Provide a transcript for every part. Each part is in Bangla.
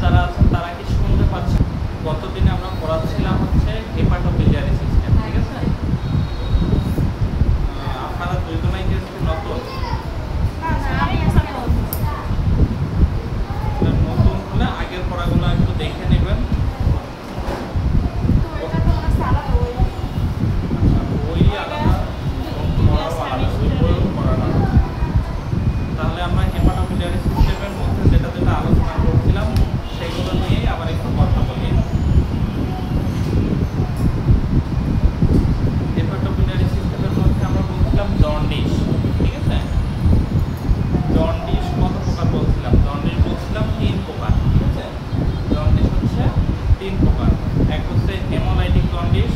যারা আছেন তারা কি শুনতে পাচ্ছেন? গতদিনে আমরা পড়াচ্ছিলাম হচ্ছে হেপাটোবিলিয়ারি সিস্টেম, ঠিক আছে? আপনারা দুইজনেই কি নতুন? নতুন হলে আগের পড়াগুলো একটু দেখে নেবেন। বই আলাদা, পড়াও আলাদা, ওই বইও পড়ানো। তাহলে আমরা হেপাটোবিলিয়ারি সিস্টেমের মধ্যে যেটা যেটা আলোচনা করছিলাম সেগুলো নিয়েই আবার একটু কথা বলি। হেপাটোবিলিয়ারি সিস্টেমের মধ্যে আমরা বলছিলাম জন্ডিস, ঠিক আছে? জন্ডিস কত প্রকার বলছিলাম? জন্ডিস বলছিলাম 3 প্রকার, ঠিক আছে? জন্ডিস হচ্ছে 3 প্রকার। এক হচ্ছে হেমোলাইটিক জন্ডিস,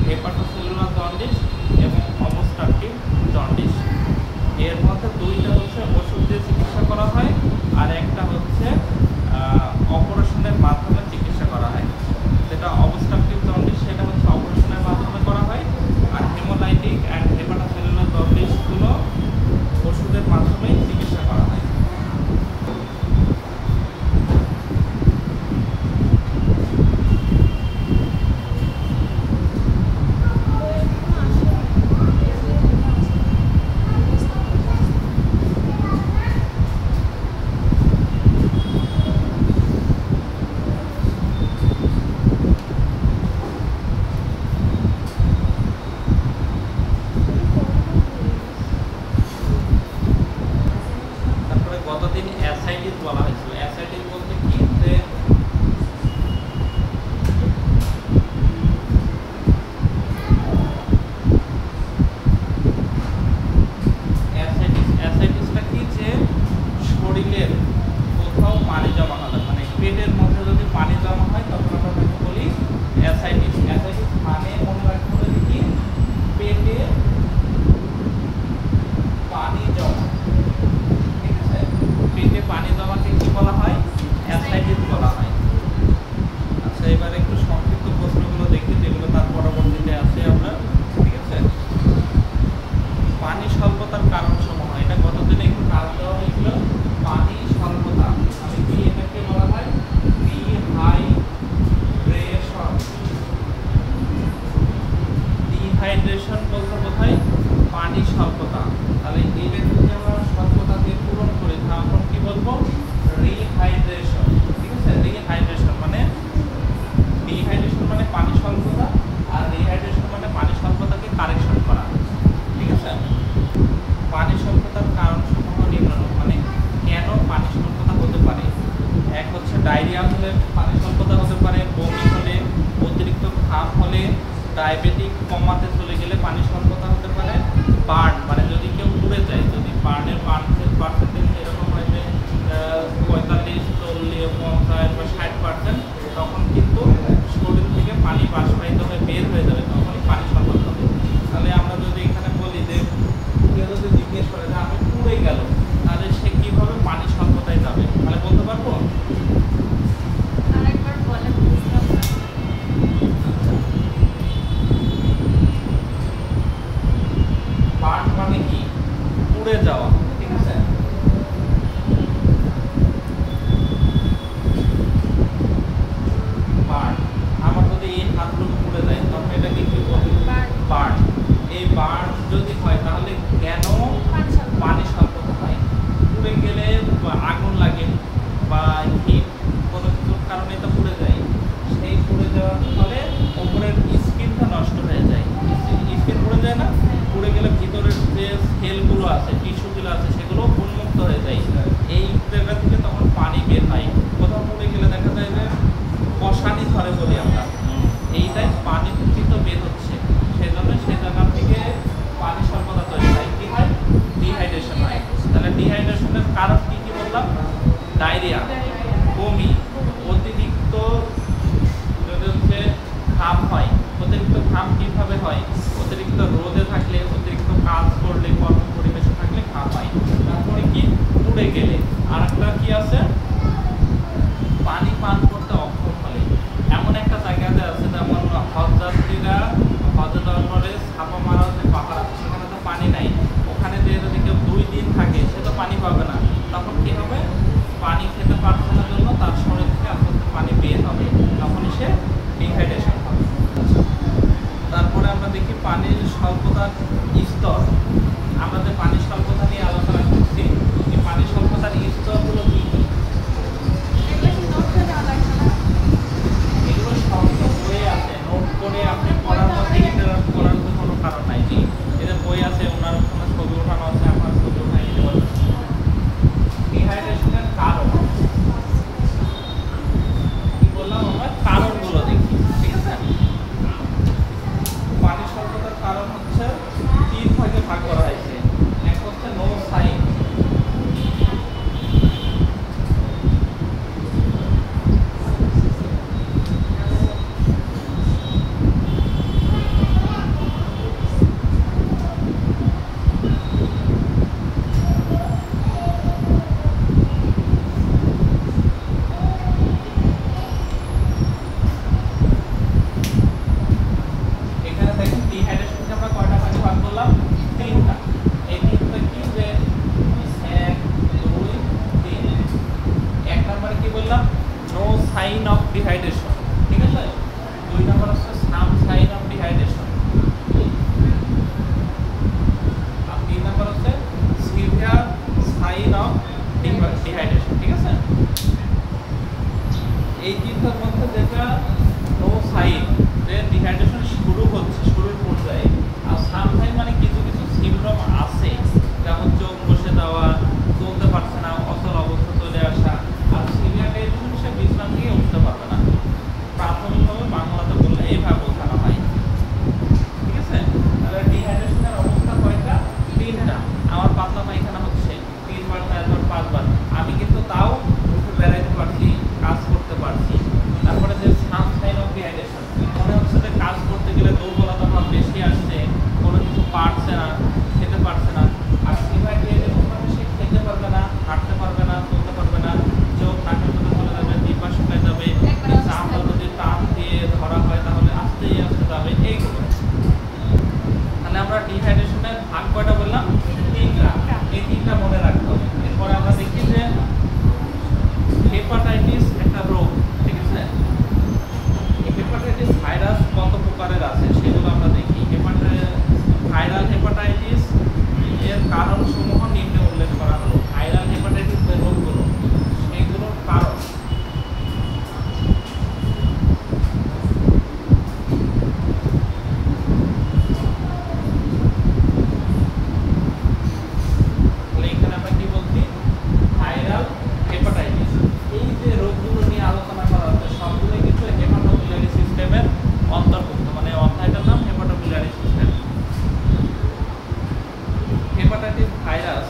হেপাটোসেলুলার জন্ডিস এবং অবস্ট্রাকটিভ জন্ডিস। এর মধ্যে দুইটা হচ্ছে ওষুধ দিয়ে চিকিৎসা করা হয়, আর একটা হচ্ছে অপারেশনের মাধ্যমে চিকিৎসা করা হয়। যেটা অবস্ট্রাকটিভ জন্ডিস সেটা হচ্ছে অপারেশনের মাধ্যমে করা হয়, আর হেমোলাইটিক অ্যান্ড হেপাটোসেলুলার জন্ডিসগুলো ওষুধের মাধ্যমেই চিকিৎসা করা হয়। গতদিন অ্যাসাইটিস বলা হয়েছিল। অ্যাসাইটিস বলতে কি, যে অ্যাসাইটিসটা কি, যে শরীরের কোথাও পানি জমা হলে, মানে পেটের মধ্যে যদি পানি জমা হয় তখন আমরা তাকে বলি অ্যাসাইটিস। অ্যাসাইটিস মানে মনে রাখতে হবে কি, পেটে পানি জমা, ঠিক আছে? পেটে পানি জমাকে কি বলা হয়? অ্যাসাইটিস বলা হয়। আচ্ছা, এবার একটু সংক্ষিপ্ত প্রশ্নগুলো দেখি যেগুলো তার পরবর্তীতে আছে আমরা, ঠিক আছে? পানি স্বল্পতার কারণ সমূহ, এটা গতদিনে একটু কাজ দেওয়া হয়েছিল। পানি স্বল্পতা মানে কি, এটাকে বলা হয় ডিহাইড্রেশন। ডিহাইড্রেশন বলতে বোঝায় পানি স্বল্পতা। তাহলে এইটা যদি আমরা স্বল্পতা দিয়ে পূরণ করি তখন কি বলবো? রিহাইড্রেশন, ঠিক আছে? রিহাইড্রেশন মানে, ডিহাইড্রেশন মানে পানি স্বল্পতা, আর রিহাইড্রেশন মানে পানি স্বল্পতাকে কারেকশন করা, ঠিক আছে? পানি স্বল্পতার কারণ সমূহ নিম্নরূপ, মানে কেন পানি স্বল্পতা হতে পারে। এক হচ্ছে ডায়রিয়া হলে পানি স্বল্পতা হতে পারে, বমি হলে, অতিরিক্ত ঘাম হলে, ডায়াবেটিক কমাতে চলে গেলে পানি স্বল্পতা হতে পারে, বার্ন মানে যদি কেউ পুড়ে যায়, যদি বার্নের পার্সেন্টেজ এরকম হয় যে 45, 40, 50 বা 60%, তখন কিন্তু শরীর থেকে পানি বাষ্পায়িত হয়ে বের হয়ে যাবে, তখনই পানি স্বল্পতা হবে। তাহলে আমরা যদি এখানে বলি যে কেউ যদি জিজ্ঞেস করে যে আমি পুড়ে গেল, তাহলে সে কিভাবে পানি স্বল্পতায় যাবে, তাহলে বলতে পারবো? বার্ন মানে কি, পুড়ে যাওয়া, ঠিক আছে? বার্ন, আমার যদি এই হাতগুলো পুড়ে যায় তখন এটাকে কি বলি? বার্ন। এই বার্ন যদি হয় তাহলে কেন পানি স্বল্পতা হয়? পুড়ে গেলে আগুন লাগে বা হিট, কোনো কিছুর কারণে এটা পুড়ে যায়। সেই পুড়ে যাওয়ার ফলে ওপরের স্কিনটা নষ্ট হয়ে যায়। স্কিন পুড়ে যায় না? পুড়ে গেলে ভিতরের যে সেলগুলো আছে, টিস্যুগুলো আছে, সেগুলো উন্মুক্ত হয়ে যায়। এই জায়গা থেকে তখন পানি বের হয়। কোথাও পুড়ে গেলে দেখা যায় যে কষানি ধরে বলি আমরা, এইটাই পানি দূষিত বের হচ্ছে, সেজন্য সেই জায়গা থেকে পানি স্বল্পতা তৈরি হয়। কি হয়? ডিহাইড্রেশন হয়। তাহলে ডিহাইড্রেশনের কারণ কি কি বললাম? ডায়রিয়া, বমি, অতিরিক্ত যদি হচ্ছে ঘাম হয়। অতিরিক্ত ঘাম কিভাবে হয়? অতিরিক্ত রোদে থাকলে, অতিরিক্ত কাজ করলে, কর্ম পরিবেশে থাকলে ঘাম হয়। তারপরে কি? পুড়ে গেলে। আর একটা কি আছে? পানি পান করতে অক্ষম হলে। এমন একটা জায়গাতে আছে, যেমন হজ যাত্রীরা হজে যাওয়ার পরে ছাপা মারা যে পাহাড় আছে, সেখানে তো পানি নাই। ওখানে যে যদি কেউ 2 দিন থাকে সে তো পানি পাবে না। তখন কি হবে? পানি খেতে পারছে না জন্য তার শরীর থেকে সাইন অফ ডিহাইড্রেশন, ঠিক আছে। 2 নম্বর হচ্ছে সাম সাইন অফ ডিহাইড্রেশন। আর 3 নম্বর হচ্ছে সিভিয়ার সাইন অফ ডিহাইড্রেশন, ঠিক আছে। এই তিনটার মধ্যে যেটা নো সাইন, যে ডিহাইড্রেশন শুরু হচ্ছে, শুরুর পর্যায়ে, আর সাম সাইন মানে কিছু কিছু সিমটম আছে, যেমন চোখ বসে যাওয়া, চলতে পারছে না, অচল অবস্থা চলে আসা। আর সিভিয়ার ডিহাইড্রেশন সে বিশ্রাম থেকে উঠতে পারবে না। প্রাথমিকভাবে বাংলাতে বললে এইভাবে বোঝানো হয়, ঠিক আছে। তাহলে ডিহাইড্রেশনের অবস্থা কয়টা? 3টা। আমার পাতলা পায়খানা হচ্ছে 3 বার 4 বার 5 বার, আমি কিন্তু তাও উঠে বেড়াইতে পারছি, কাজ করতে পারছি। তারপরে যে সাম সাইন অফ ডিহাইড্রেশন, মনে হচ্ছে যে কাজ করতে গেলে দুর্বলতা ভাব বেশি আসছে, কোনো কিছু পারছে না, খেতে পারছে না। আর সিভিয়ার ডিহাইড্রেশন মানে সে খেতে পারবে না, হাঁটতে পারবে না, চলতে পারবে না, চোখ নাকের মধ্যে চলে যাবে, জিহ্বা শুকায় যাবে, চামড়া যদি টান দিয়ে ধরা হয় তাহলে আস্তে আস্তে যাবে, এইগুলো। তাহলে আমরা ডিহাইড্রেশনের ভাগ কয়টা বললাম? 3টা। এই 3টা মনে রাখতে হবে। এরপরে আমরা দেখি যে হেপাটাইটিস একটা রোগ, ঠিক আছে। হেপাটাইটিস ভাইরাস কত প্রকারের আছে সেগুলো আমরা দেখি। ভাইরাল হেপাটাইটিস এর কারণসমূহ নিম্নে উল্লেখ করা হলো। ভাইরাল হেপাটাইটিস যে রোগগুলো, সেগুলোর কারণ। এখানে আমরা কি বলছি? Viral hepatitis. এই যে রোগগুলো নিয়ে আলোচনা করা হচ্ছে সবগুলো কিন্তু হেপাটোবিলিয়ারি সিস্টেমের অন্তর্ভুক্ত, মানে অধ্যায়টার নাম হেপাটোবিলিয়ারি সিস্টেম। হেপাটাইটিস ভাইরাস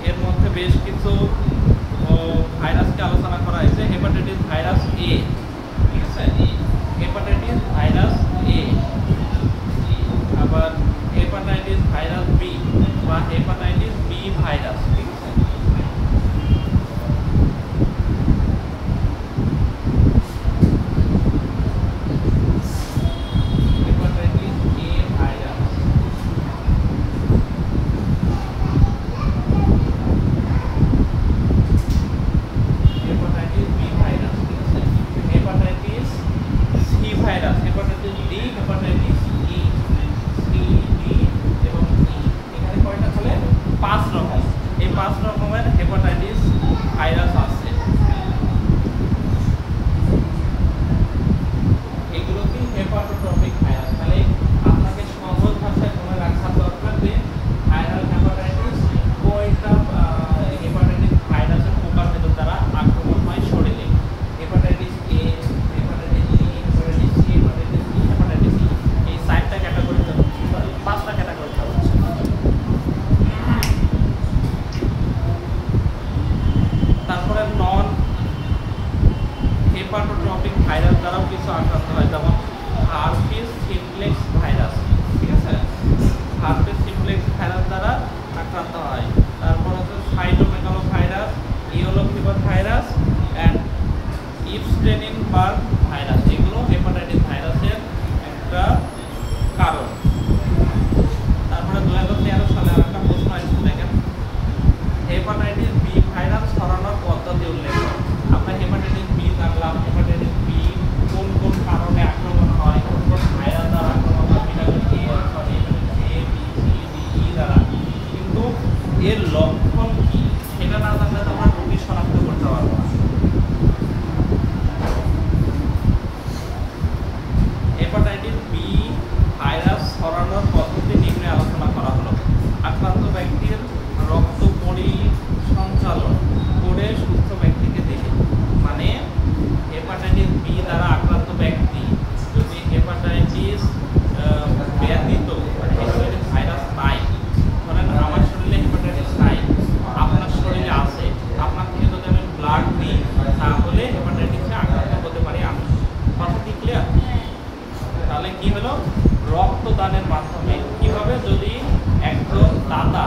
এর মধ্যে বেশ কিছু ভাইরাসকে আলোচনা করা হয়েছে। হেপাটাইটিস ভাইরাস এ, ঠিক আছে, হেপাটাইটিস ভাইরাস এ, আবার হেপাটাইটিস ভাইরাস বি বা হেপাটাইটিস বি ভাইরাস, ঠিক আছে। Hepatitis A virus, hepatitis B virus, ঠিক আছে। Hepatitis C virus, hepatitis D, hepatitis E, C, D এবং ই। এখানে কয়টা? তাহলে 5 রকম। এই 5 রকমের হেপাটাইটিস ভাইরাস আছে। এগুলো কি হেপাটোট্রপিক ভাইরাস। তাহলে আপনাকে সহজ ভাষায় মনে রাখা দরকার যে ভাইরাল হেপাটাইটিস কয়টা হেপাটাইটিস ভাইরাসের প্রকারভেদ দ্বারা আক্রমণ হয় শরীরে। Hepatitis A, hepatitis B, hepatitis C, hepatitis E, hepatitis E. এই 4টা ক্যাটাগরিতে, 5টা ক্যাটাগরিতে হচ্ছে। তারপরে নন হেপাটোট্রপিক ভাইরাস দ্বারাও কিছু আক্রান্ত হয়, যেমন হার্পিস সিমপ্লেক্স ভাইরাস, ঠিক আছে। হার্পিস সিমপ্লেক্স ভাইরাস দ্বারা আক্রান্ত হয়। তারপর হচ্ছে cytomegalovirus, yellow fever virus and Epstein Barr virus. এগুলো হেপাটাইটিস ভাইরাসের একটা কারণ। তারপরে 2013 সালে আরেকটা প্রশ্ন আসছে, দেখেন, হেপাটাইটিস বি ভাইরাস ছড়ানোর পদ্ধতি উল্লেখ করো। আমরা হেপাটাইটিস বি জানলাম, হেপাটাইটিস বি কোন কোন কারণে আক্রমণ হয়, কোন কোন ভাইরাস দ্বারা আক্রমণ হয়, vitamin A, sorry hepatitis A, B, C, D, E দ্বারা। কিন্তু এর লক্ষণ কি সেটা না জানলে তো আমরা রোগী শনাক্ত করতে পারবো না। হেপাটাইটিস বি ভাইরাস ছড়ানোর পদ্ধতি নিম্নে আলোচনা করা হলো। আক্রান্ত ব্যক্তির রক্ত পরিসঞ্চালন করে সুস্থ ব্যক্তিকে দিলে, মানে হেপাটাইটিস বি দ্বারা আক্রান্ত ব্যক্তি যদি হেপাটাইটিস ব্যতীত হেপাটাইটিস ভাইরাস নাই, ধরেন আমার শরীরে হেপাটাইটিস নাই, আপনার শরীরে আছে, আপনার থেকে যদি আমি ব্লাড নিই তাহলে হেপাটাইটিসে আক্রান্ত হতে পারি আমি। কথা কি ক্লিয়ার? তাহলে কি হলো? রক্তদানের মাধ্যমে। কিভাবে? যদি একজন দাতা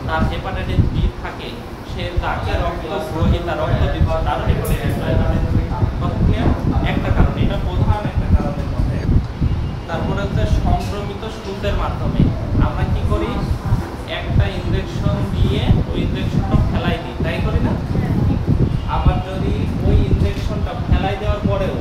তার হেপাটাইটিস বি থাকে, সে যাকে রক্ত গ্রহীতা রক্ত দিচ্ছে তার হেপাটাইটিস হয় না। একটা কারণ, এটা প্রধান একটা কারণের মধ্যে। তারপরে হচ্ছে সংক্রমিত সূচের মাধ্যমে। আমরা কি করি? একটা ইনজেকশন দিয়ে ওই ইনজেকশনটা ফেলাই দিই, তাই করি না? আবার যদি ওই ইনজেকশনটা ফেলাই দেওয়ার পরেও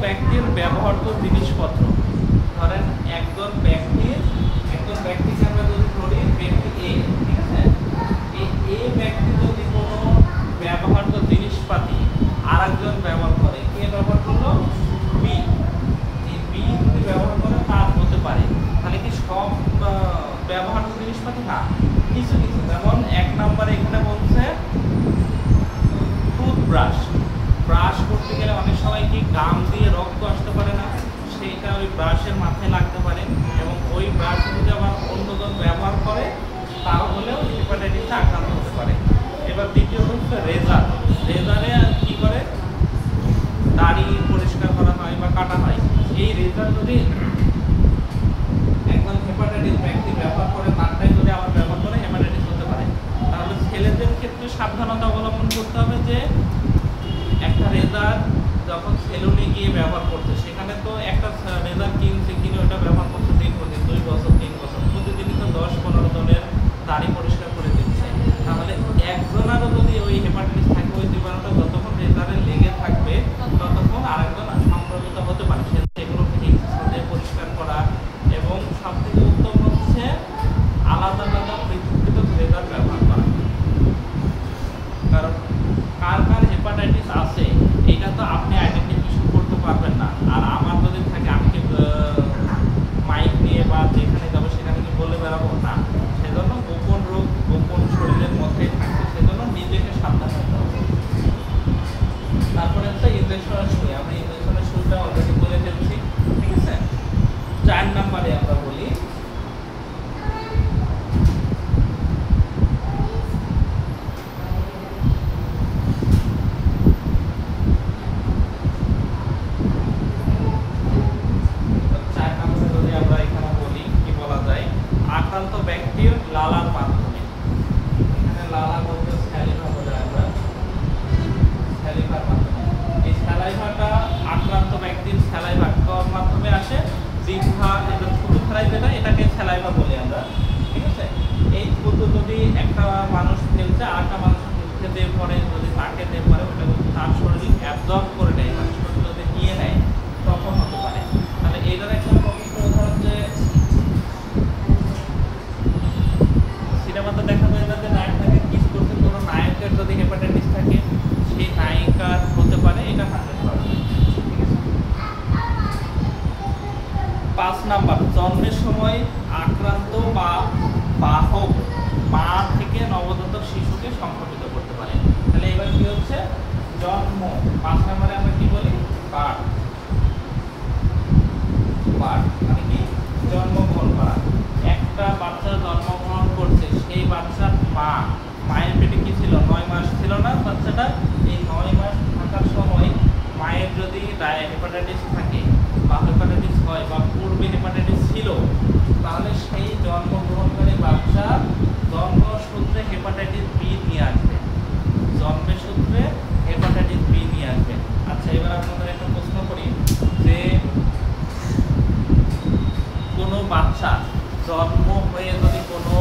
ব্যক্তির ব্যবহৃত জিনিসপত্র, ধরেন একজন ব্যক্তিকে আমরা যদি ধরি ব্যক্তি এ, ঠিক আছে, এই ব্যক্তি যদি কোনো ব্যবহৃত জিনিসপাতি আরেকজন ব্যবহার করে, কে ব্যবহার করলো? বি। এই বি যদি ব্যবহার করে তার হতে পারে, তাহলে কি সব ব্যবহৃত জিনিসপাতি? না, কিছু কিছু। যেমন 1 নম্বরে এখানে বলছে টুথব্রাশ। ব্রাশ করতে গেলে অনেক সময় কি গাম দিয়ে রক্ত আসতে পারে না, সেইটা ওই ব্রাশের মাথায় লাগতে পারে, এবং ওই ব্রাশ যদি আবার অন্যজন ব্যবহার করে তাহলেও হেপাটাইটিসে আক্রান্ত হতে পারে। এবার দ্বিতীয়ত হচ্ছে রেজার। রেজারে কি করে? দাড়ি পরিষ্কার করা হয় বা কাটা হয়। এই রেজার যদি একজন হেপাটাইটিস ব্যক্তি ব্যবহার করে, তারটাই যদি আবার ব্যবহার করে, হেপাটাইটিস হতে পারে। তাহলে ছেলেদের ক্ষেত্রে সাবধানতা অবলম্বন করতে হবে যে একটা রেজার যখন সেলুনে গিয়ে ব্যবহার করছে, সেখানে তো একটা রেজার কিনে ওটা ব্যবহার করছে দীর্ঘদিন, 2 বছর 3 বছর, প্রতিদিনই তো 10-15 জনের দাড়ি পরিষ্কার করে দিচ্ছে। তাহলে একজনেরও যদি ওই হেপাটাইটিস থাকে, ওই জীবাণুটা যতক্ষণ রেজারে লেগে থাকবে ততক্ষণ আরেকজন সংক্রমিত হতে পারে। সেগুলো থেকে পরিষ্কার করা, এবং সবথেকে উত্তম হচ্ছে আলাদা আলাদা পৃথক রেজার ব্যবহার করা। কারণ কার কার হেপাটাইটিস আছে এটা তো আপনি আইডেন্টিফিকেশন করতে পারবেন না। আর আমার যদি থাকে, আমি কি মাইক নিয়ে বা যেখানে যাবো সেখানে কি বলে বেড়াবো? না। সেজন্য গোপন রোগ গোপন শরীরের মধ্যেই থাকবে, সেজন্য নিজেকে সাবধান হতে হবে। তারপরে হচ্ছে ইনজেকশনের সুই। আমরা ইনজেকশনের সুইটা অলরেডি বলে ফেলছি, ঠিক আছে। 4 নম্বরে আমরা বলি আক্রান্ত ব্যক্তির লালার মাধ্যমে। এখানে লালা বলতে স্যালিভা বলে আমরা, স্যালিভার মাধ্যমে। এই স্যালাইভাটা আক্রান্ত ব্যক্তির স্যালাইভা কোন মাধ্যমে আসে? জিহ্বা, এটা থুতু ফেলাই যেটা, এটাকে স্যালাইভা বলি আমরা, ঠিক আছে। এই থুতু যদি একটা মানুষ ফেলছে আর একটা মানুষের মুখে দিয়ে পড়ে, যদি তাকে দিয়ে পড়ে, ওটা যদি তার শরীর অ্যাবজর্ব করে নেয়, মানে শরীর যদি নিয়ে নেয়, তখন হতে পারে। তাহলে এইটার একটা পবিত্র উদাহরণ যে সিনেমাতে দেখা যায় না যে নায়কটাকে কিস করতে, কোনো নায়কের যদি হেপাটাইটিস থাকে সেই নায়িকার হতে পারে, এটা 100%, ঠিক আছে। 5 নাম্বার, জন্মের সময় আক্রান্ত বা বাহক মা থেকে নবজাতক শিশুকে সংক্রমিত করতে পারে। তাহলে এবার কি হচ্ছে? জন্ম। 5 নম্বরে আমরা কি বলি? বার্থ। বার্থ মানে কি? জন্মগ্রহণ করা। একটা বাচ্চা জন্মগ্রহণ করছে, সেই বাচ্চার মায়ের পেটে কি ছিল? 9 মাস ছিল না বাচ্চাটা? এই 9 মাস থাকার সময় মায়ের যদি হেপাটাইটিস থাকে বা হেপাটাইটিস হয় বা পূর্বে হেপাটাইটিস ছিল, তাহলে সেই জন্মগ্রহণকারী বাচ্চা জন্মসূত্রে হেপাটাইটিস বি নিয়ে আসবে, জন্মের সূত্রে হেপাটাইটিস বি নিয়ে আসবে। আচ্ছা, এবার আপনাদের একটা প্রশ্ন করি যে কোনো বাচ্চা জন্ম হয়ে যদি কোনো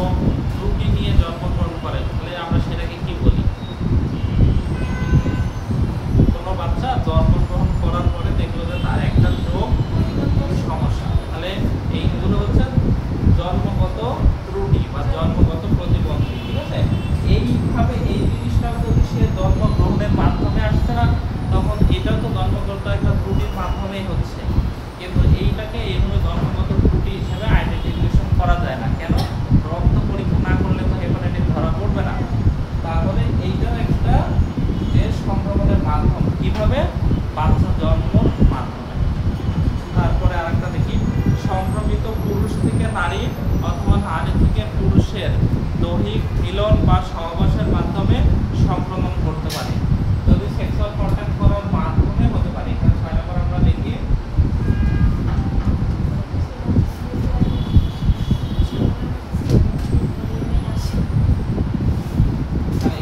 ত্রুটি নিয়ে জন্মগ্রহণ করে, তাহলে আমরা সেটাকে কি বলি? কোনো বাচ্চা জন্মগ্রহণ করার পরে দেখলো যে তার একটা রোগ সমস্যা, তাহলে এইগুলো হচ্ছে জন্মগত ত্রুটি বা জন্মগত প্রতিবন্ধী, ঠিক আছে। এইভাবে এই জিনিসটা যদি সে জন্মগ্রহণের মাধ্যমে আসছে না, তখন এটাও তো জন্মগত একটা ত্রুটির মাধ্যমেই হচ্ছে, কিন্তু এইটাকে এইভাবে জন্মগত ত্রুটি হিসেবে আইডেন্টিফিকেশন করা যায় না। কেন? রক্ত পরীক্ষা না করলে তো হেপাটাইটিস ধরা পড়বে না। তাহলে এইটাও একটা যে সংক্রমণের মাধ্যম, কিভাবে? বাচ্চা জন্মর মাধ্যমে। তারপরে আরেকটা দেখি, সংক্রমিত পুরুষ থেকে নারী অথবা নারী থেকে পুরুষের দৈহিক মিলন বা সহবাসের মাধ্যমে সংক্রমণ করতে পারে, যদি সেক্সুয়াল কন্ট্যাক্ট করার মাধ্যমে হতে পারে। এখানে 6 নম্বর আমরা দেখি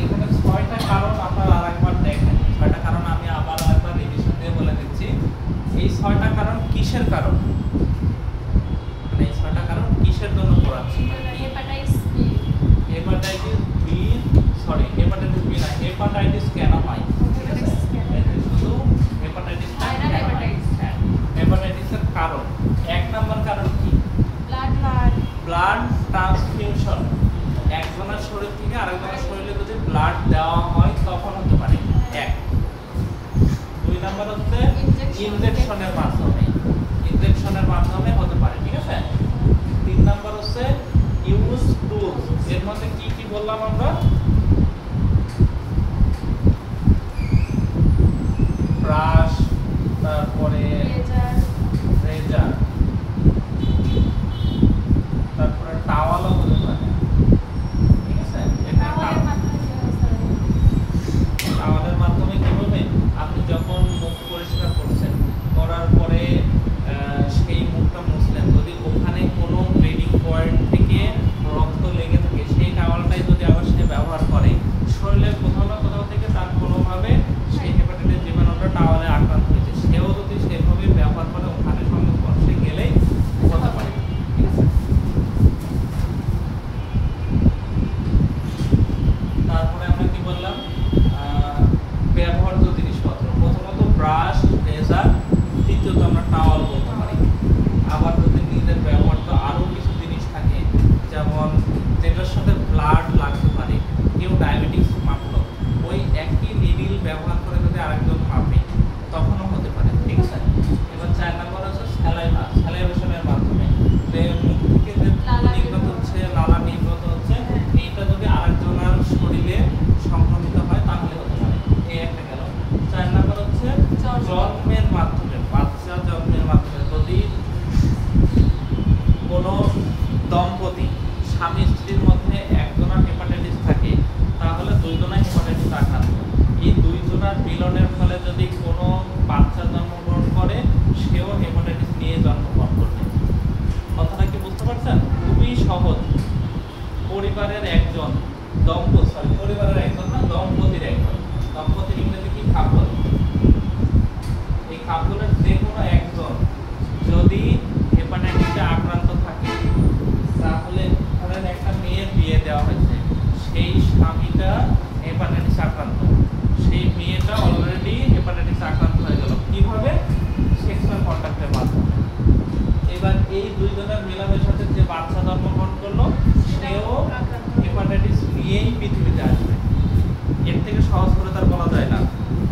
এখানে 6টা কারণ আপনারা আরেকবার দেখেন। 6টা কারণ আমি আবার আরেকবার রিভিশন দিয়ে বলে দিচ্ছি। এই 6টা কারণ কিসের কারণ? মানে এই 6টা কারণ কিসের জন্য পড়াচ্ছি? Hepatitis B, sorry hepatitis B না, হেপাটাইটিস কেন হয়? শুধু হেপাটাইটিস ব্লাড ট্রান্সফিউশন, একজনের শরীর থেকে আরেকজনের শরীরে যদি ব্লাড দেওয়া হয় তখন হতে পারে। এক। 2 নাম্বার হচ্ছে ইনজেকশনের মাধ্যমে, ইনজেকশনের মাধ্যমে হতে পারে, ঠিক আছে। 3 নাম্বার হচ্ছে ইউজ টুলস, এর মধ্যে কি কি বললাম আমরা? ব্রাশ, তারপরে রেজার, তারপরে টাওয়ালও হতে পারে, ঠিক আছে। টাওয়ালের মাধ্যমে কি হবে, আপনি যখন মুখ পরিষ্কার করছেন, করার পরে সেই মুখটা মুছলেন, যদি ওখানে কোনো ব্লিডিং পয়েন্ট থেকে রক্ত লেগে থাকে, সেই টাওয়ালটাই যদি আবার সে ব্যবহার করে, শরীরের কোথাও না কোথাও থেকে তার কোনোভাবে সেই হেপাটাইটিস জীবাণুটা টাওয়ালে আক্রান্ত হয়েছে, সেও যদি সেভাবে ব্যবহার করে ওখানে সংস্পর্শে গেলেই হতে পারে, ঠিক আছে। তারপরে আমরা কি বললাম, ব্যবহার্য জিনিসপত্র, প্রথমত ব্রাশ, রেজার, দ্বিতীয়ত আমরা টাওয়াল বলতে পারি। আবার যদি নিজের ব্যবহার্য আরও কিছু জিনিস থাকে, যেমন যেটার সাথে ব্লাড লাগতে পারে, কেউ ডায়াবেটিস মাপলো, ওই একই নিডিল ব্যবহার করে যদি আরেকজন মাপে তখনও হতে পারে, ঠিক আছে। এবার 4 নাম্বার হচ্ছে স্যালাইভা, স্যালাইভেশনের মাধ্যমে যে মুখ থেকে যে নির্গত হচ্ছে, লালা নির্গত হচ্ছে, এইটা যদি আরেকজনের শরীরে সংক্রমিত হয় তাহলে হতে পারে। এই একটা গেল। 4 নাম্বার হচ্ছে জন্মের মাধ্যমে, বাচ্চা জন্মের মাধ্যমে যদি কোনো দম্পতি স্বামী স্ত্রীর মধ্যে একজনের হেপাটাইটিস থাকে, তাহলে দুইজনের হেপাটাইটিস আক্রান্ত। এই দুইজনের মিলনের ফলে যদি কোনো বাচ্চা জন্মগ্রহণ করে, সেও হেপাটাইটিস নিয়ে জন্মগ্রহণ করবে। কথাটা কি বুঝতে পারছেন? খুবই সহজ। পরিবারের একজন পরিবারের একজন না, দম্পতির একজন, দম্পতির ইংরেজি কি? কাপল। এই কাপলের যে কোনো একজন যদি হেপাটাইটিসে আক্রান্ত থাকে, তাহলে ধরেন একটা মেয়ের বিয়ে দেওয়া হয়েছে, সেই স্বামীটা হেপাটাইটিস আক্রান্ত, সেই মেয়েটা অলরেডি হেপাটাইটিস আক্রান্ত হয়ে গেল কিভাবে? সেক্সুয়াল কন্টাক্টের মাধ্যমে। এবার এই দুইজনের মেলামেশাতে যে বাচ্চা জন্মগ্রহণ করলো, সেও হেপাটাইটিস নিয়েই পৃথিবীতে আসবে। এর থেকে সহজ করে তার বলা যায় না,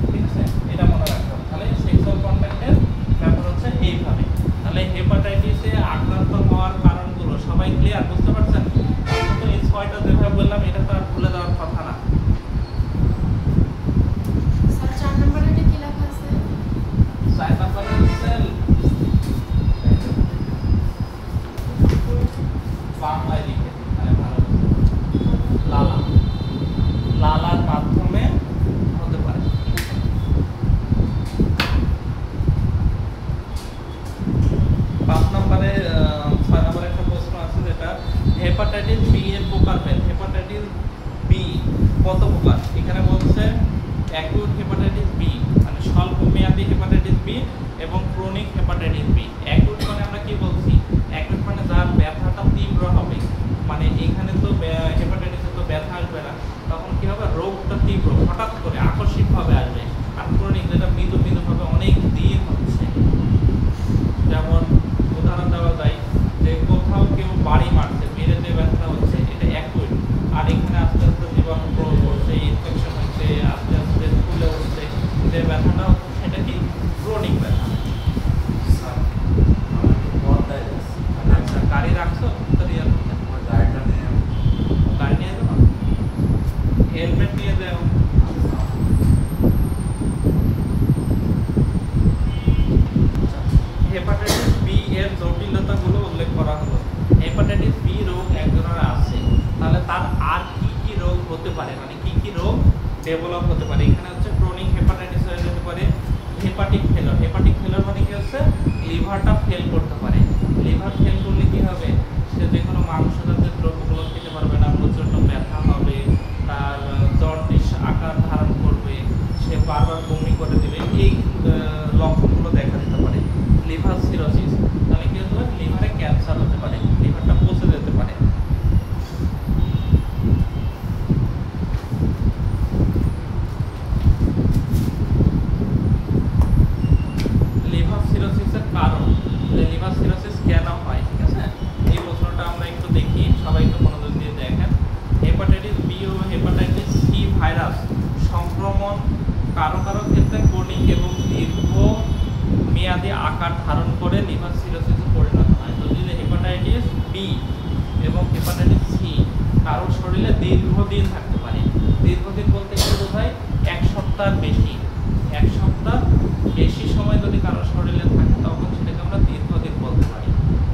ঠিক আছে। এটা মনে রাখতে হবে। তাহলে সেক্সুয়াল কন্টাক্টের ব্যাপার হচ্ছে এইভাবে। তাহলে হেপাটাইটিসে আক্রান্ত হওয়ার কারণগুলো সবাই ক্লিয়ার, বুঝতে পারছেন? অন্তত এই 6টা যেভাবে বললাম, এটা তো আর ভুলে যাওয়ার কথা না। স্যার 4 নম্বরে কি লেখা আছে? 4 নম্বরে হচ্ছে বাংলায় লিখে দিন, তাহলে ভালো হবে। লালা, লালার মাধ্যমে হতে পারে, ঠিক আছে। 5 নম্বরে 6 নম্বরে একটা প্রশ্ন আছে, যেটা হেপাটাইটিস বি এর প্রকারভেদ। হেপাটাইটিস বি কত প্রকার? এখানে বলছে অ্যাকিউট হেপাটাইটিস বি মানে স্বল্পমেয়াদী হেপাটাইটিস বি এবং ক্রনিক হেপাটাইটিস বি। অ্যাকিউট মানে আমরা কি বলছি? অ্যাকিউট মানে যার ব্যথাটা তীব্র হবে, মানে এখানে তো হেপাটাইটিসে তো ব্যথা আসবে না, তখন কি হবে? রোগটা তীব্র, হঠাৎ করে আকস্মিকভাবে আসবে। আর ক্রনিক যেটা মৃদু মৃদুভাবে অনেক দিন হচ্ছে। যেমন উদাহরণ দেওয়া যায় যে কোথাও কেউ বাড়ি মারছে, মেরে যে ব্যথা হচ্ছে, এটা অ্যাকিউট। আর এখানে আস্তে আস্তে জীবাণু প্রবেশ করছে, ইনফেকশন হচ্ছে, আস্তে আস্তে ফুলে উঠছে, যে ব্যথাটা হচ্ছে সেটা কি? ক্রনিক ব্যথা। আচ্ছা, গাড়ি রাখছো তো রিয়ার মধ্যে? গাড়ি নিয়ে যাবো, হেলমেট নিয়ে যাও। হেপাটাইটিস বি এর জটিলতাগুলো উল্লেখ করা হলো। হেপাটাইটিস বি রোগ একজনের আছে, তাহলে তার আর কি কি রোগ হতে পারে, মানে কি কি রোগ ডেভেলপ হতে পারে? এখানে হচ্ছে ক্রনিক হেপাটাইটিস হয়ে যেতে পারে, হেপাটিক ফেলর। হেপাটিক ফেলর মানে কি হচ্ছে? লিভারটা ফেল করতে পারে। লিভার ফেল করলে কি হবে? সে যে কোনো মাংস জাতীয় দ্রব্যগুলো খেতে পারবে না, প্রচণ্ড ব্যথা হবে, তার জন্ডিস আকার ধারণ করবে, সে বারবার বমি করে দেবে, এই লক্ষণগুলো দেখা দিতে পারে। লিভার সিরোসিস, তাহলে কি হতে পারে? লিভারে ক্যান্সার হতে পারে, লিভারটা পচে যেতে পারে। লিভার সিরোসিসের কারণ, লিভার সিরোসিস কেন হয় ধারণ করে লিভার সিরোসিসে পরিণত হয়। যদি হেপাটাইটিস বি এবং হেপাটাইটিস সি কারো শরীরে দীর্ঘদিন থাকতে পারে, দীর্ঘদিন বলতে কি বোঝায়, 1 সপ্তাহ বেশি, 1 সপ্তাহ বেশি সময় যদি কারো শরীরে থাকে তখন সেটাকে আমরা দীর্ঘদিন বলতে পারি।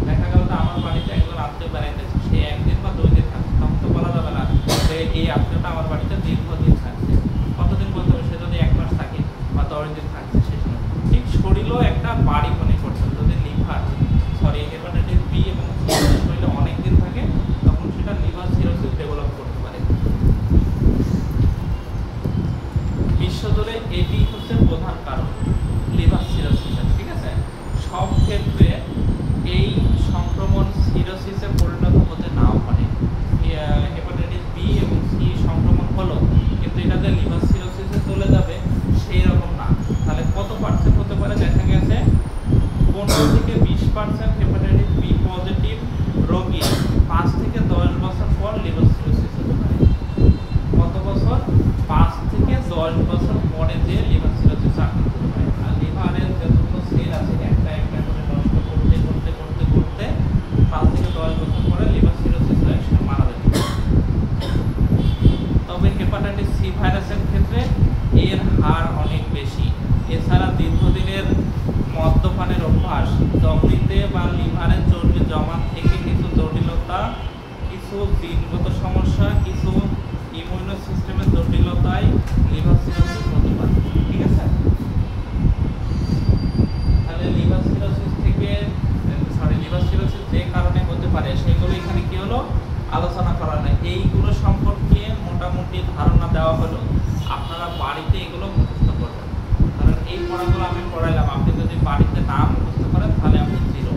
দেখা গেল যে আমার বাড়িতে একজন আত্মীয় বেড়াইতেছে, সে 1 দিন বা 2 দিন থাকছে, তখন তো বলা যাবে না যে এই আত্মীয়টা আমার বাড়িতে দীর্ঘদিন থাকছে। কতদিন বলতে হবে, সে যদি 1 মাস থাকে বা 10 দিন থাকছে সে সময়। ঠিক শরীরও একটা বাড়ি মনে করছে, যদি লিভার হেপাটাইটিস বি এবং সি শরীরে অনেক দিন থাকে তখন সেটা লিভার সিরোসিস ডেভেলপ করতে পারে। বিশ্বজুড়ে এটি হচ্ছে প্রধান কারণ লিভার সিরোসিসের, ঠিক আছে। সব ক্ষেত্রে এই সংক্রমণ সিরোসিসে পরিণত হতে নাও পারে। হেপাটাইটিস বি এবং সি সংক্রমণ হলো কিন্তু এটা যে লিভার সিরোসিসে চলে যাবে সেই রকম না। তাহলে কত পার্সেন্ট হতে পারে, দেখা গেছে 15 থেকে 20% হেপাটাইটিস বি পজিটিভ রোগী 5 থেকে 10 বছর পর লিভার সিরোসিস হতে পারে। কত বছর? 5 থেকে 10 বছর পরে যে লিভার সিরোসিস আক্রান্ত হতে পারে। আর লিভারের যতগুলো সেল আছে একটা একটা করে নষ্ট করতে করতে করতে করতে 5 থেকে 10 বছর পরে লিভার সিরোসিস হয়ে সে মারা যেতে পারে। তবে হেপাটাইটিস সি ভাইরাসের ক্ষেত্রে এর হার অনেক বেশি। এছাড়া দীর্ঘদিনের মদ্যপানের অভ্যাস, যকৃতে বা লিভারের চর্বি জমা থেকে কিছু জটিলতা, কিছু জিনগত সমস্যা, কিছু ইমিউনো সিস্টেমের জটিলতায় লিভার সিরোসিস হতে পারে, ঠিক আছে। তাহলে লিভার সিরোসিস যে কারণে হতে পারে সেগুলো এখানে কি হলো আলোচনা করা নাই। এইগুলো সম্পর্কে মোটামুটি ধারণা দেওয়া হলো, আপনারা বাড়িতে এগুলো মুখস্থ করবেন। কারণ এই পড়াগুলো আমি পড়াইলাম, আপনি যদি বাড়িতে না মুখস্থ করেন তাহলে আপনি জিরো।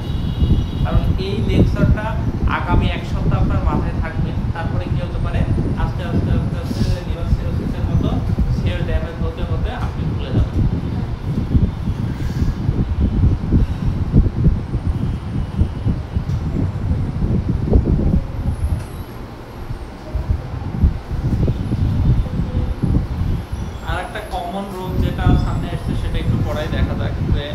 কারণ এই লেকচারটা আগামী 1 সপ্তাহ আপনার মাথায় থাকবে, তারপরে কি হতে পারে আস্তে আস্তে আস্তে আস্তে লিভার সিরোসিসের মতো সেল ড্যামেজ হতে হতে আপনি ভুলে যাবেন। আরেকটা কমন রোগ যেটা সামনে আসছে সেটা একটু পড়াই দেখা যাক যে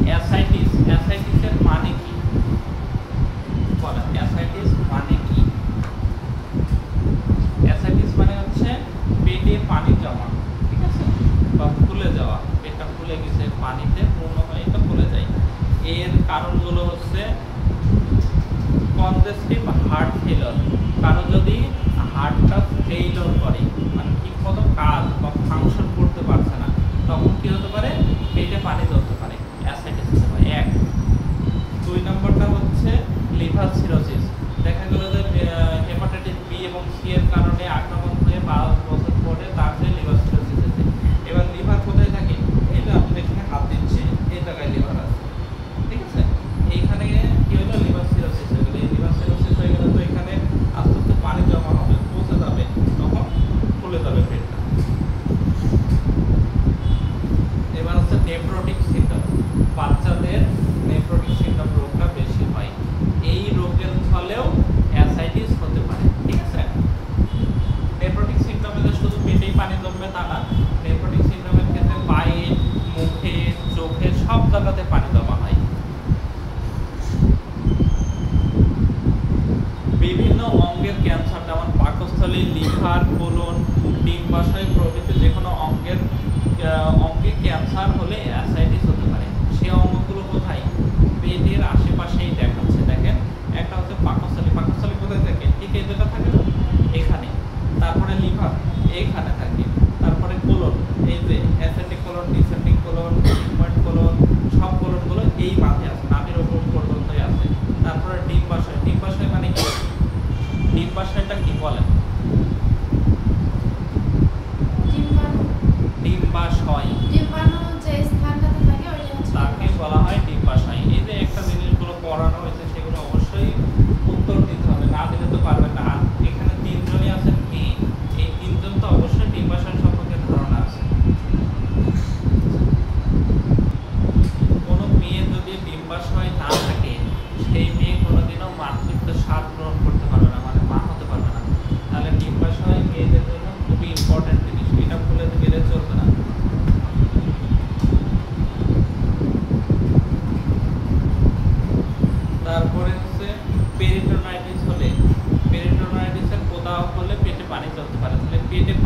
অ্যাসাইটিস। অ্যাসাইটিসের মানে কি বলেন? অ্যাসাইটিস মানে কি? অ্যাসাইটিস মানে হচ্ছে পেটে পানি জমা, ঠিক আছে, বা ফুলে যাওয়া। পেটটা ফুলে গেছে, পানিতে পূর্ণ হয়ে এটা ফুলে যায়। এর কারণগুলো হচ্ছে কনজেস্টিভ হার্ট ফেলিওর। কারো যদি হার্টটা ফেইলিওর করে, মানে ঠিক মতো কাজ বা ফাংশন করতে পারছে না, তখন কি হতে পারে? পেটে পানি জমতে পারে, অ্যাসাইটিস হতে পারে। 1 2 নম্বরটা হচ্ছে লিভার সিরোসিস। দেখা গেল যে হেপাটাইটিস বি এবং সি এর কারণে আক্রমণ হয়ে 12 বছর পরে তার যে লিভার সিরোসিস আছে। এবার লিভার কোথায় থাকে? এই যে আপনি এখানে হাত দিচ্ছি, এই জায়গায় লিভার আছে, ঠিক আছে। এইখানে কি হলো? লিভার সিরোসিস হয়ে গেল। এই লিভার সিরোসিস হয়ে গেলে তো এখানে আস্তে আস্তে পানি জমা হবে, পচে যাবে, তখন ফুলে যাবে পেটটা। এবার হচ্ছে নেফ্রোটিক সিনড্রোম। বাচ্চাদের নেফ্রোটিক সিনড্রোম রোগটা বেশি হয়। এই রোগের ফলেও অ্যাসাইটিস হতে পারে, ঠিক আছে।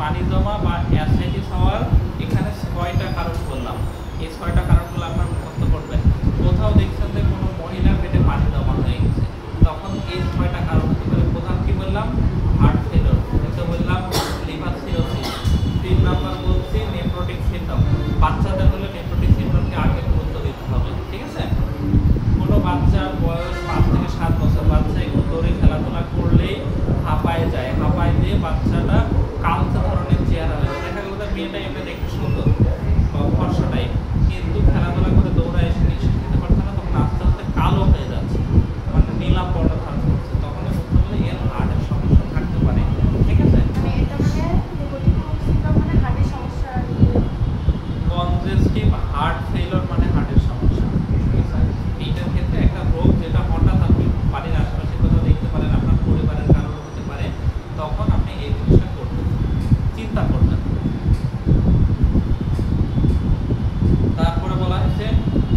পানি জমা বা অ্যাসাইটিস হওয়ার এখানে 6টা কারণ বললাম। এই 6টা কারণগুলো আপনার মুখস্থ করবেন। কোথাও দেখছেন যে কোনো মহিলার পেটে পানি জমা হয়ে গেছে, তখন এই 6টা কারণ হতে পারে। প্রধান কি বললাম? হার্ট ফেলিওর, এটা বললাম লিভার সিরোসিস। 3 নাম্বার বলছি নেফ্রোটিক সিনড্রোম। বাচ্চাদের হলে নেফ্রোটিক সিনড্রোমকে আগে গুরুত্ব দিতে হবে, ঠিক আছে? কোনো বাচ্চার বয়স 5 থেকে 7 বছর বাচ্চা একটু দৌড়ে খেলাধুলা করলেই হাঁপায় যায়, হাঁপায় দিয়ে বাচ্চাটা কালচে ধরনের চেহারা হয়ে যায়। দেখা গেল যে মেয়েটা এমনি দেখতে সুন্দর ফর্সা টাইপ, কিন্তু খেলাধুলা করে দৌড়ায় এসে নিঃশ্বাস নিতে পারছে না, তখন আস্তে আস্তে কালো হয়ে যাচ্ছে, মানে নীলাভ বর্ণ ধারণ করছে। তখন বুঝতে পারলে এর হার্টের সমস্যা থাকতে পারে, ঠিক আছে? মানে এটা মানে হার্টের সমস্যা, কনজেস্টিভ হার্ট ফেলিওর মানে হার্টের সমস্যা, ঠিক আছে? এইটার ক্ষেত্রে একটা রোগ যেটা হঠাৎ আপনি বাড়ির আশেপাশে কোথাও দেখতে পারেন, আপনার পরিবারের কারণে হতে পারে, তখন আপনি এই জিনিসটা করবেন, চিন্তা করবেন। তারপরে বলা হয়েছে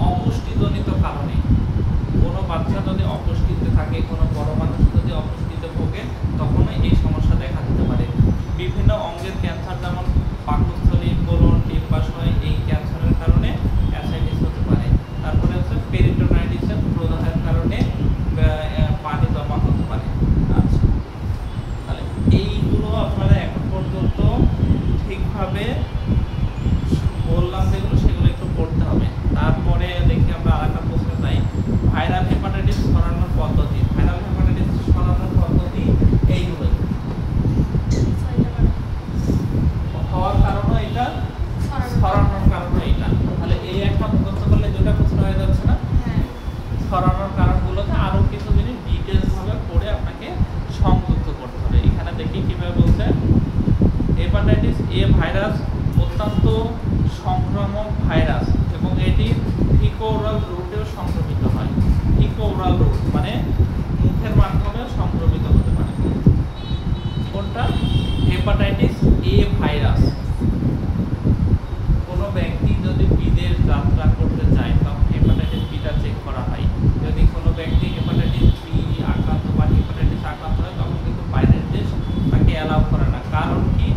অপুষ্টিজনিত কারণে। কোনো বাচ্চা যদি অপুষ্টিতে থাকে, কোনো বড় মানুষ যদি অপুষ্টিতে ভোগে, তখন এই সমস্যা দেখা দিতে পারে। বিভিন্ন অঙ্গের ক্যান্সার, যেমন পাকস্থলী, কোলন, ডিম্বাশয়, এই ক্যান্সারের কারণে অ্যাসাইটিস হতে পারে। তারপরে হচ্ছে পেরিটোনাইটিসের প্রদাহের কারণে পানি জমা হতে পারে। আচ্ছা, তাহলে এইগুলো আপনারা এখন পর্যন্ত ঠিকভাবে বললাম যেগুলো, সেগুলো একটু পড়তে হবে। তারপরে দেখি আমরা আরেকটা প্রশ্ন চাই, ভাইরাল হেপাটাইটিস ছড়ানোর পদ্ধতি। ভাইরাল হেপাটাইটিস ছড়ানোর পদ্ধতি এইগুলোই। হওয়ার কারণও এটা, ছড়ানোর কারণও এটা। তাহলে এই একটা মুখস্থ করলে দুটো প্রশ্ন হয়ে যাচ্ছে না? হ্যাঁ। ছড়ানোর কারণগুলোতে আরো কিছু জিনিস ডিটেইলস ভাবে পড়ে আপনাকে সংযুক্ত করতে হবে। এখানে দেখি কিভাবে বলছে, হেপাটাইটিস এ ভাইরাস অত্যন্ত সংক্রামক ভাইরাস এবং এটি ফিকো-ওরাল রুটেও সংক্রমিত হয়। ফিকো-ওরাল রুট মানে মুখের মাধ্যমে সংক্রমিত হতে পারে। কোনটা? Hepatitis A virus. কোনো ব্যক্তি যদি বিদেশ যাত্রা করতে চায়, তখন হেপাটাইটিস বিটা চেক করা হয়। যদি কোনো ব্যক্তি হেপাটাইটিস বি আক্রান্ত বা হেপাটাইটিস আক্রান্ত হয়, তখন কিন্তু বাইরের দেশ তাকে অ্যালাউ করে না। কারণ কি?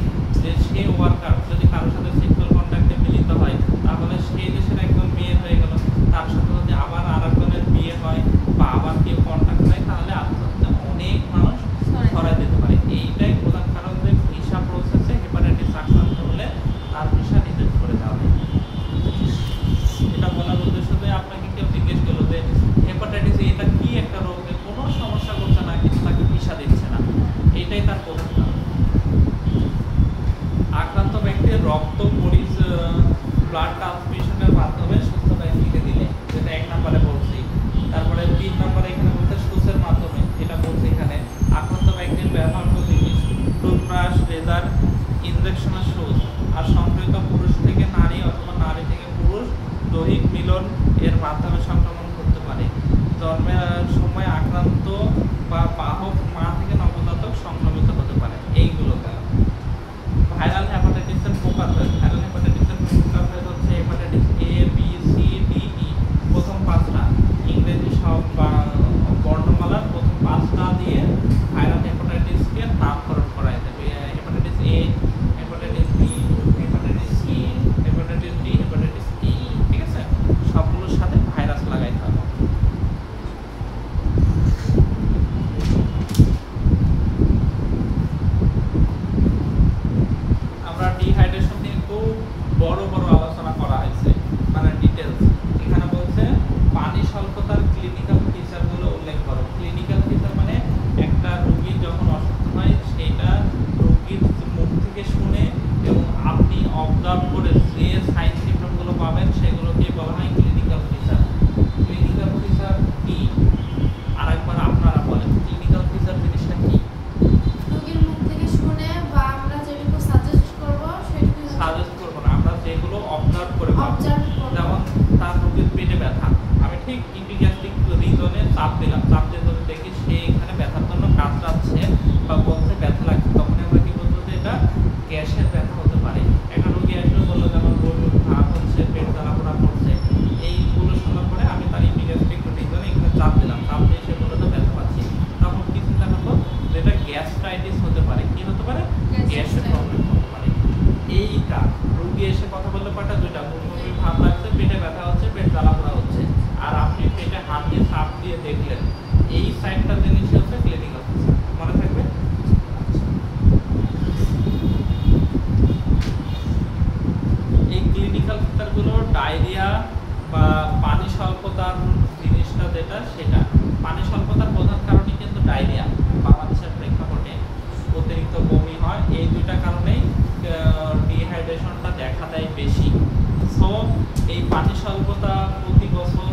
যে সে ওয়ার্কার যদি কারোর সাথে সেক্সুয়াল কন্ট্যাক্টে মিলিত হয়, তাহলে সেই দেশের একজন মেয়ে হয়ে গেল, তার সাথে যদি আবার আরেকজনের বিয়ে হয় বা আবার কেউ কন্ট্যাক্ট হয়, তাহলে আস্তে আস্তে অনেক মানুষ ছড়াই দিতে পারে। এইটাই প্রধান কারণ যে ভিসা প্রসেসে হেপাটাইটিস আক্রান্ত হলে তার ভিসা রিজেক্ট করে দেওয়া হয়। এটা বলার উদ্দেশ্য যে আপনাকে কেউ জিজ্ঞেস করলো যে হেপাটাইটিস এটা কি একটা রোগ, কোনো সমস্যা করছে না কিন্তু তাকে ভিসা দিচ্ছে না, এইটাই তার প্রধান কারণ। আক্রান্ত ব্যক্তির রক্ত ব্লাড ট্রান্সমিশনের মাধ্যমে সুস্থ ব্যক্তিকে দিলে, যেটা 1 নম্বরে বলছি। তারপরে 3 নম্বরে এখানে বলতে সুসের মাধ্যমে, এটা বলছি এখানে। আক্রান্ত ব্যক্তির ব্যবহৃত জিনিস টুথব্রাশ, রেজার, ইনজেকশনের সুচ, আর সংক্রমিত পুরুষ থেকে নারী অথবা নারী থেকে পুরুষ দৈহিক মিলন এর মাধ্যমে সংক্রমণ করতে পারে। জন্মের সময় আক্রান্ত বা বাহক মা থেকে নবজাতক সংক্রমিত হতে পারে। এইগুলো গেল। ভাইরাল হেপাটাইটিসের প্রকারভেদ। ভাইরাল হেপাটাইটিসের প্রকারভেদ হচ্ছে hepatitis A, B, C, D, E. প্রথম 5টা ইংরেজি সব বর্ণমালার প্রথম 5টা দিয়ে ভাইরাল হেপাটাইটিসকে নামকরণ করা যাবে। Hepatitis A, hepatitis B, hepatitis C, hepatitis D, hepatitis E, ঠিক আছে? সবগুলোর সাথে ভাইরাস লাগাইতে হবে। আমরা ডিহাইড্রেশন নিয়ে খুব বড় বড় আলোচনা করা হয়েছে, মানে ডিটেলস। এখানে বলছে পানি স্বল্পতার ক্লিনিক্যাল ফিচারগুলো উল্লেখ করো। ক্লিনিক্যাল ফিচার মানে একটা রোগী যখন অসুস্থ হয়, সেটা রোগীর মুখ থেকে শুনে এবং আপনি অবজার্ভ করে যে সাইন সিম্পটমগুলো পাবেন, সেগুলোকে বলা হয় ক্লিনিক্যাল ফিচার। ক্লিনিক্যাল ফিচার কি? আরেকবার আপনারা বলেন, ক্লিনিক্যাল ফিচার জিনিসটা কি? রোগীর মুখ থেকে শুনে বা আমরা যেটুকু সাজেস্ট করব সেটুকু সাজেস্ট করবো না, আমরা যেগুলো অবজার্ভ করে পাবো। অবজার্ভ করব। যেমন তার রোগীর পেটে ব্যথা, আমি ঠিক ইপিগ্যাস্ট্রিক রিজনে চাপ দিলাম, চাপ দিয়ে যদি দেখি সে এখানে ব্যথার জন্য কাতরাচ্ছে বা বলতে ব্যথা লাগছে, তখন আমরা কি বলবো যে এটা গ্যাসের ব্যথা হতে পারে। একটা রোগী আসলে বললো যে আমার গরুর ভাব হচ্ছে, পেট জ্বালাপোড়া করছে, এইগুলো শোনার পরে আমি তার ইপিগ্যাস্ট্রিক রিজনে এখানে চাপ দিলাম, চাপ দিয়ে সে বললো যে ব্যথা পাচ্ছি, তখন কি চিন্তা করবো যে এটা গ্যাস্ট্রাইটিস হতে পারে। কি হতে পারে? গ্যাসের প্রবলেম হতে পারে। চারটা জিনিস হচ্ছে ক্লিনিক্যাল ফিচার, মনে থাকবে। এই ক্লিনিক্যাল ফিচারগুলো ডায়রিয়া বা পানি স্বল্পতার জিনিসটা যেটা, সেটা পানি স্বল্পতার প্রধান কারণই কিন্তু ডায়রিয়া। বাংলাদেশের প্রেক্ষাপটে অতিরিক্ত বমি হয়, এই দুইটা কারণেই ডিহাইড্রেশনটা দেখা দেয় বেশি। সো এই পানি স্বল্পতা প্রতি বছর